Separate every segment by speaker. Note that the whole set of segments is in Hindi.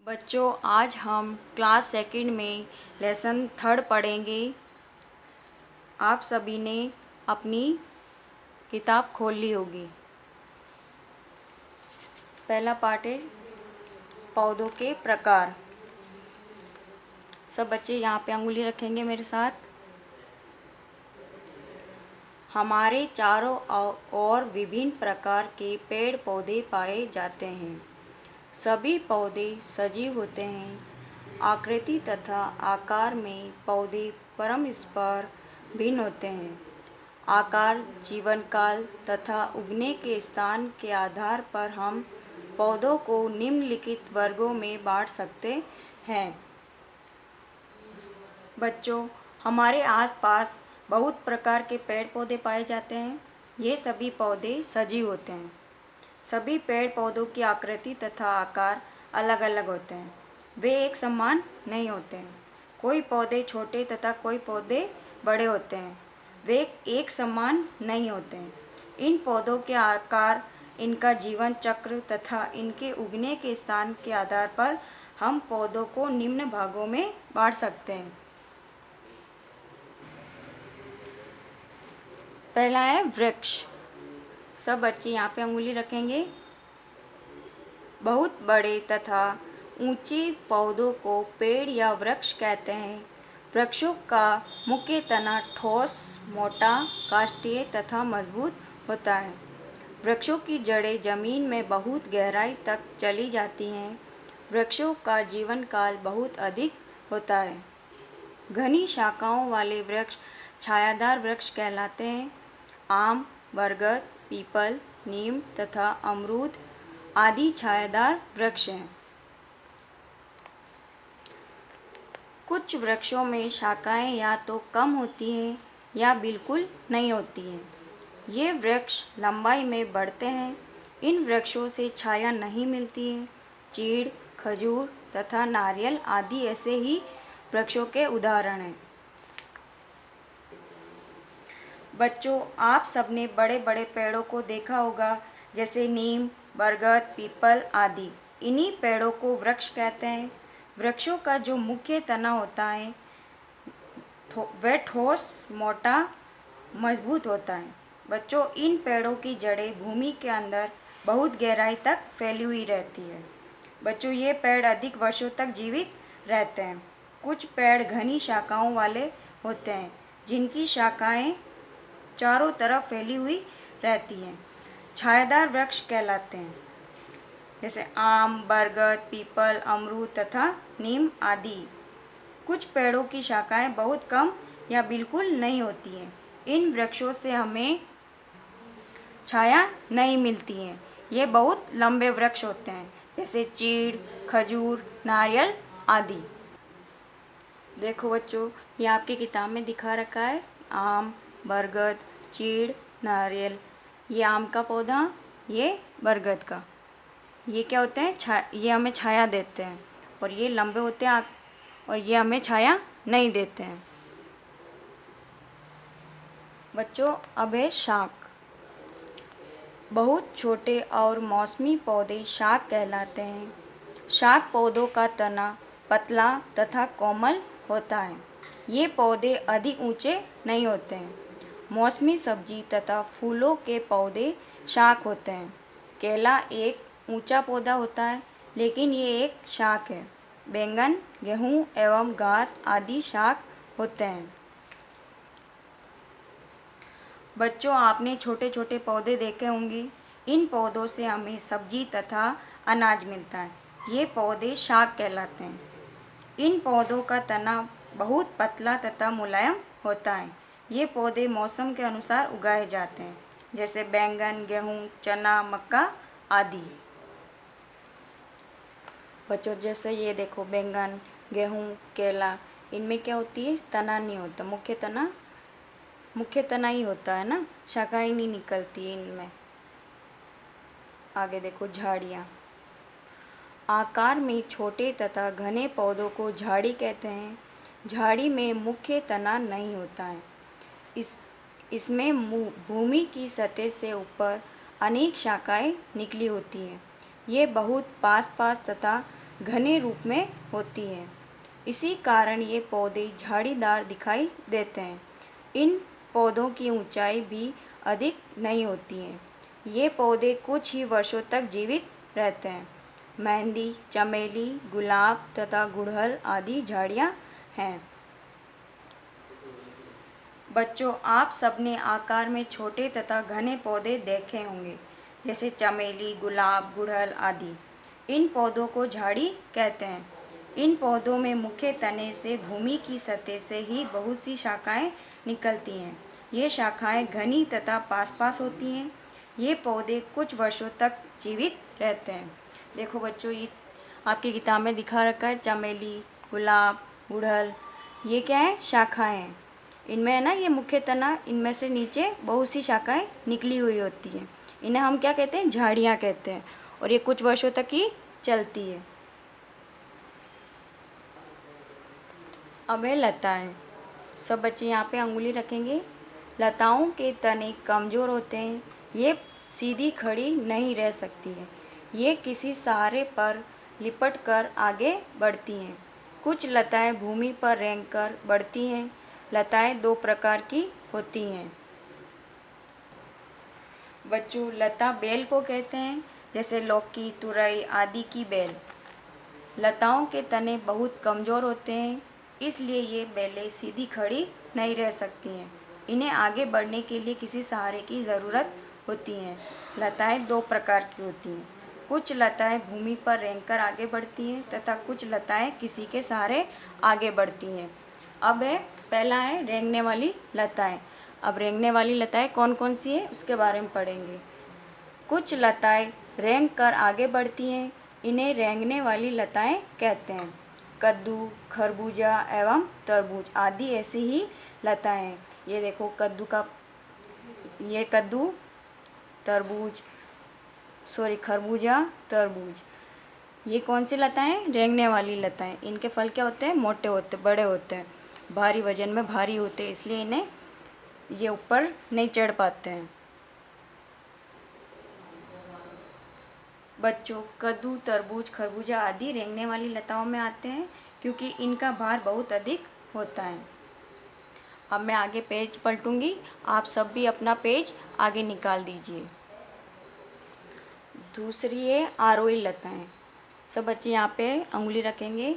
Speaker 1: बच्चों, आज हम क्लास सेकंड में लेसन थर्ड पढ़ेंगे। आप सभी ने अपनी किताब खोल ली होगी। पहला पार्ट है पौधों के प्रकार। सब बच्चे यहाँ पे अंगुली रखेंगे मेरे साथ। हमारे चारों ओर विभिन्न प्रकार के पेड़ पौधे पाए जाते हैं। सभी पौधे सजीव होते हैं। आकृति तथा आकार में पौधे परस्पर भिन्न होते हैं। आकार, जीवन काल तथा उगने के स्थान के आधार पर हम पौधों को निम्नलिखित वर्गों में बांट सकते हैं। बच्चों, हमारे आसपास बहुत प्रकार के पेड़ पौधे पाए जाते हैं। ये सभी पौधे सजीव होते हैं। सभी पेड़ पौधों की आकृति तथा आकार अलग अलग होते हैं। वे एक समान नहीं होते हैं। कोई पौधे छोटे तथा कोई पौधे बड़े होते हैं। वे एक समान नहीं होते हैं। इन पौधों के आकार, इनका जीवन चक्र तथा इनके उगने के स्थान के आधार पर हम पौधों को निम्न भागों में बांट सकते हैं। पहला है वृक्ष। सब बच्चे यहाँ पे अंगुली रखेंगे। बहुत बड़े तथा ऊंचे पौधों को पेड़ या वृक्ष कहते हैं। वृक्षों का मुख्य तना ठोस, मोटा, काष्ठीय तथा मजबूत होता है। वृक्षों की जड़ें जमीन में बहुत गहराई तक चली जाती हैं। वृक्षों का जीवन काल बहुत अधिक होता है। घनी शाखाओं वाले वृक्ष छायादार वृक्ष कहलाते हैं। आम, बरगद, पीपल, नीम तथा अमरूद आदि छायादार वृक्ष हैं। कुछ वृक्षों में शाखाएं या तो कम होती हैं या बिल्कुल नहीं होती हैं। ये वृक्ष लंबाई में बढ़ते हैं। इन वृक्षों से छाया नहीं मिलती है। चीड़, खजूर तथा नारियल आदि ऐसे ही वृक्षों के उदाहरण हैं। बच्चों, आप सबने बड़े बड़े पेड़ों को देखा होगा, जैसे नीम, बरगद, पीपल आदि। इन्हीं पेड़ों को वृक्ष कहते हैं। वृक्षों का जो मुख्य तना होता है वह ठोस, मोटा, मजबूत होता है। बच्चों, इन पेड़ों की जड़ें भूमि के अंदर बहुत गहराई तक फैली हुई रहती है। बच्चों, ये पेड़ अधिक वर्षों तक जीवित रहते हैं। कुछ पेड़ घनी शाखाओं वाले होते हैं, जिनकी शाखाएं चारों तरफ फैली हुई रहती हैं। छायादार वृक्ष कहलाते हैं, जैसे आम, बरगद, पीपल, अमरूद तथा नीम आदि। कुछ पेड़ों की शाखाएं बहुत कम या बिल्कुल नहीं होती हैं। इन वृक्षों से हमें छाया नहीं मिलती है। ये बहुत लंबे वृक्ष होते हैं, जैसे चीड़, खजूर, नारियल आदि। देखो बच्चों, ये आपकी किताब में दिखा रखा है। आम, बरगद, चीड़, नारियल। ये आम का पौधा, ये बरगद का। ये क्या होते हैं? ये हमें छाया देते हैं, और ये लंबे होते हैं और ये हमें छाया नहीं देते हैं। बच्चों, अब है शाक। बहुत छोटे और मौसमी पौधे शाक कहलाते हैं। शाक पौधों का तना पतला तथा कोमल होता है। ये पौधे अधिक ऊंचे नहीं होते हैं। मौसमी सब्जी तथा फूलों के पौधे शाक होते हैं। केला एक ऊंचा पौधा होता है, लेकिन ये एक शाक है। बैंगन, गेहूं एवं घास आदि शाक होते हैं। बच्चों, आपने छोटे छोटे पौधे देखे होंगे। इन पौधों से हमें सब्जी तथा अनाज मिलता है। ये पौधे शाक कहलाते हैं। इन पौधों का तना बहुत पतला तथा मुलायम होता है। ये पौधे मौसम के अनुसार उगाए जाते हैं, जैसे बैंगन, गेहूं, चना, मक्का आदि। बच्चों, जैसे ये देखो, बैंगन, गेहूं, केला, इनमें क्या होती है? तना नहीं होता। मुख्य तना ही होता है ना, शाखाएं नहीं निकलती है इनमें। आगे देखो, झाड़ियाँ। आकार में छोटे तथा घने पौधों को झाड़ी कहते हैं। झाड़ी में मुख्य तना नहीं होता है। इसमें भूमि की सतह से ऊपर अनेक शाखाएं निकली होती हैं। ये बहुत पास पास तथा घने रूप में होती हैं। इसी कारण ये पौधे झाड़ीदार दिखाई देते हैं। इन पौधों की ऊंचाई भी अधिक नहीं होती है। ये पौधे कुछ ही वर्षों तक जीवित रहते हैं। मेहंदी, चमेली, गुलाब तथा गुड़हल आदि झाड़ियाँ हैं। बच्चों, आप सबने आकार में छोटे तथा घने पौधे देखे होंगे, जैसे चमेली, गुलाब, गुड़हल आदि। इन पौधों को झाड़ी कहते हैं। इन पौधों में मुख्य तने से भूमि की सतह से ही बहुत सी शाखाएं निकलती हैं। ये शाखाएं घनी तथा पास पास होती हैं। ये पौधे कुछ वर्षों तक जीवित रहते हैं। देखो बच्चों, ये आपकी किताब में दिखा रखा है चमेली, गुलाब, गुड़हल। ये क्या है? शाखाएं हैं। इनमें है ना, ये मुख्य तना, इनमें से नीचे बहुत सी शाखाएं निकली हुई होती हैं। इन्हें हम क्या कहते हैं? झाड़ियाँ कहते हैं। और ये कुछ वर्षों तक ही चलती है। अब है लताएं। सब बच्चे यहाँ पे अंगुली रखेंगे। लताओं के तने कमज़ोर होते हैं। ये सीधी खड़ी नहीं रह सकती है। ये किसी सहारे पर लिपट कर आगे बढ़ती हैं। कुछ लताएं भूमि पर रेंगकर बढ़ती हैं। लताएं दो प्रकार की होती हैं। बच्चों, लता बेल को कहते हैं, जैसे लौकी, तुरई आदि की बेल। लताओं के तने बहुत कमज़ोर होते हैं, इसलिए ये बेलें सीधी खड़ी नहीं रह सकती हैं। इन्हें आगे बढ़ने के लिए किसी सहारे की ज़रूरत होती है। लताएं दो प्रकार की होती हैं। कुछ लताएं भूमि पर रेंगकर आगे बढ़ती हैं तथा कुछ लताएं किसी के सहारे आगे बढ़ती हैं। अब है पहला है रेंगने वाली लताएं। अब रेंगने वाली लताएं कौन कौन सी है उसके बारे में पढ़ेंगे। कुछ लताएं रेंग कर आगे बढ़ती हैं, इन्हें रेंगने वाली लताएं कहते हैं। कद्दू, खरबूजा एवं तरबूज आदि ऐसी ही लताएं हैं। ये देखो कद्दू, तरबूज, खरबूजा, तरबूज, ये कौन सी लताएं हैं? रेंगने वाली लताएं। इनके फल क्या होते हैं? मोटे होते, बड़े होते हैं, भारी, वजन में भारी होते हैं, इसलिए इन्हें ये ऊपर नहीं चढ़ पाते हैं। बच्चों, कद्दू, तरबूज, खरबूजा आदि रेंगने वाली लताओं में आते हैं, क्योंकि इनका भार बहुत अधिक होता है। अब मैं आगे पेज पलटूंगी, आप सब भी अपना पेज आगे निकाल दीजिए। दूसरी है आरोही लताएं। सब बच्चे यहाँ पे उंगली रखेंगे।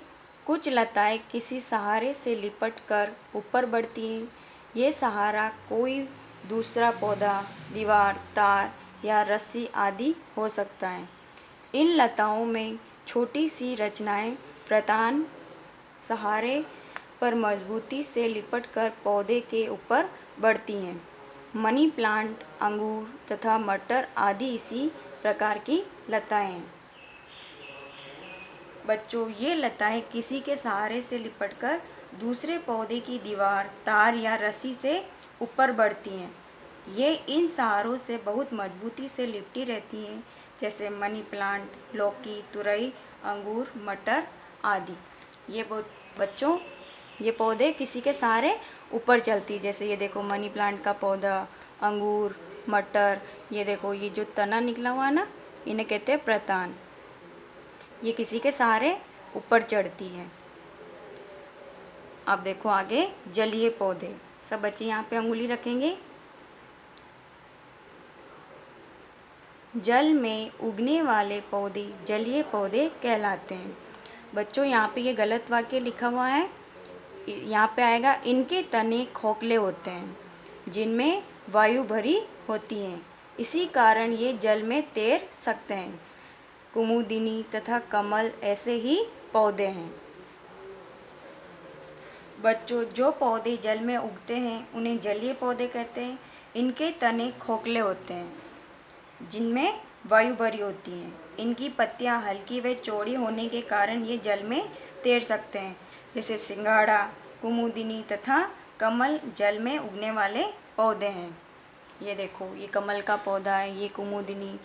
Speaker 1: कुछ लताएं किसी सहारे से लिपट कर ऊपर बढ़ती हैं। ये सहारा कोई दूसरा पौधा, दीवार, तार या रस्सी आदि हो सकता है। इन लताओं में छोटी सी रचनाएं प्रधान सहारे पर मजबूती से लिपटकर पौधे के ऊपर बढ़ती हैं। मनी प्लांट, अंगूर तथा मटर आदि इसी प्रकार की लताएं हैं। बच्चों, ये लताएं किसी के सहारे से लिपटकर दूसरे पौधे की दीवार, तार या रस्सी से ऊपर बढ़ती हैं। ये इन सहारों से बहुत मजबूती से लिपटी रहती हैं, जैसे मनी प्लांट, लौकी, तुरई, अंगूर, मटर आदि। ये बच्चों, ये पौधे किसी के सहारे ऊपर चलती है। जैसे ये देखो मनी प्लांट का पौधा, अंगूर, मटर, ये देखो ये जो तना निकला हुआ है ना, इन्हें कहते हैं प्रतान। ये किसी के सहारे ऊपर चढ़ती है। अब देखो आगे जलीय पौधे। सब बच्चे यहाँ पे अंगुली रखेंगे। जल में उगने वाले पौधे जलीय पौधे कहलाते हैं। बच्चों, यहाँ पे ये गलत वाक्य लिखा हुआ है। यहाँ पे आएगा, इनके तने खोखले होते हैं जिनमें वायु भरी होती है, इसी कारण ये जल में तैर सकते हैं। कुमुदिनी तथा कमल ऐसे ही पौधे हैं। बच्चों, जो पौधे जल में उगते हैं उन्हें जलीय पौधे कहते हैं। इनके तने खोखले होते हैं जिनमें वायु भरी होती है। इनकी पत्तियां हल्की व चौड़ी होने के कारण ये जल में तैर सकते हैं। जैसे सिंघाड़ा, कुमुदिनी तथा कमल जल में उगने वाले पौधे हैं। ये देखो, ये कमल का पौधा है, ये कुमुदिनी,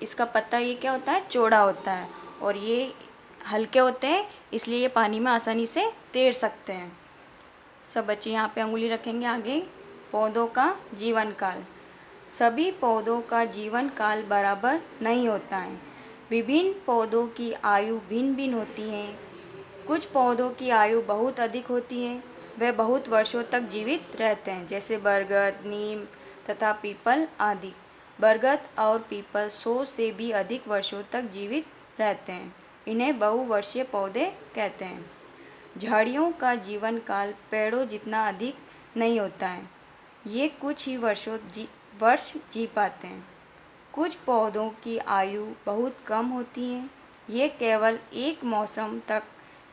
Speaker 1: इसका पत्ता ये क्या होता है? चौड़ा होता है, और ये हल्के होते हैं, इसलिए ये पानी में आसानी से तैर सकते हैं। सब बच्चे यहाँ पे अंगुली रखेंगे आगे। पौधों का जीवन काल। सभी पौधों का जीवन काल बराबर नहीं होता है। विभिन्न पौधों की आयु भिन्न भिन्न होती हैं। कुछ पौधों की आयु बहुत अधिक होती है, वे बहुत वर्षों तक जीवित रहते हैं, जैसे बरगद, नीम तथा पीपल आदि। बरगद और पीपल 100 से भी अधिक वर्षों तक जीवित रहते हैं। इन्हें बहुवर्षीय पौधे कहते हैं। झाड़ियों का जीवन काल पेड़ों जितना अधिक नहीं होता है, ये कुछ ही वर्ष जी पाते हैं। कुछ पौधों की आयु बहुत कम होती है, ये केवल एक मौसम तक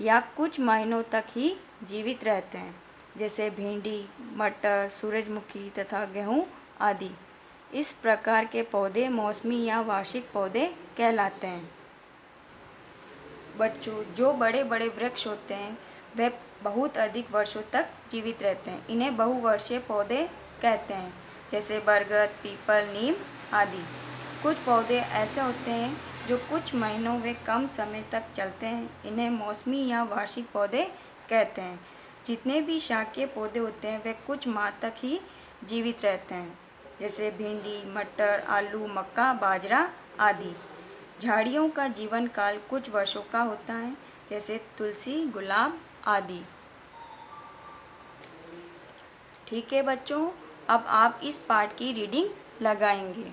Speaker 1: या कुछ महीनों तक ही जीवित रहते हैं, जैसे भिंडी, मटर, सूरजमुखी तथा गेहूँ आदि। इस प्रकार के पौधे मौसमी या वार्षिक पौधे कहलाते हैं। बच्चों, जो बड़े बड़े वृक्ष होते हैं वे बहुत अधिक वर्षों तक जीवित रहते हैं, इन्हें बहुवर्षीय पौधे कहते हैं, जैसे बरगद, पीपल, नीम आदि। कुछ पौधे ऐसे होते हैं जो कुछ महीनों व कम समय तक चलते हैं, इन्हें मौसमी या वार्षिक पौधे कहते हैं। जितने भी शाकीय पौधे होते हैं वे कुछ माह तक ही जीवित रहते हैं, जैसे भिंडी, मटर, आलू, मक्का, बाजरा आदि। झाड़ियों का जीवन काल कुछ वर्षों का होता है, जैसे तुलसी, गुलाब आदि। ठीक है बच्चों, अब आप इस पाठ की रीडिंग लगाएंगे।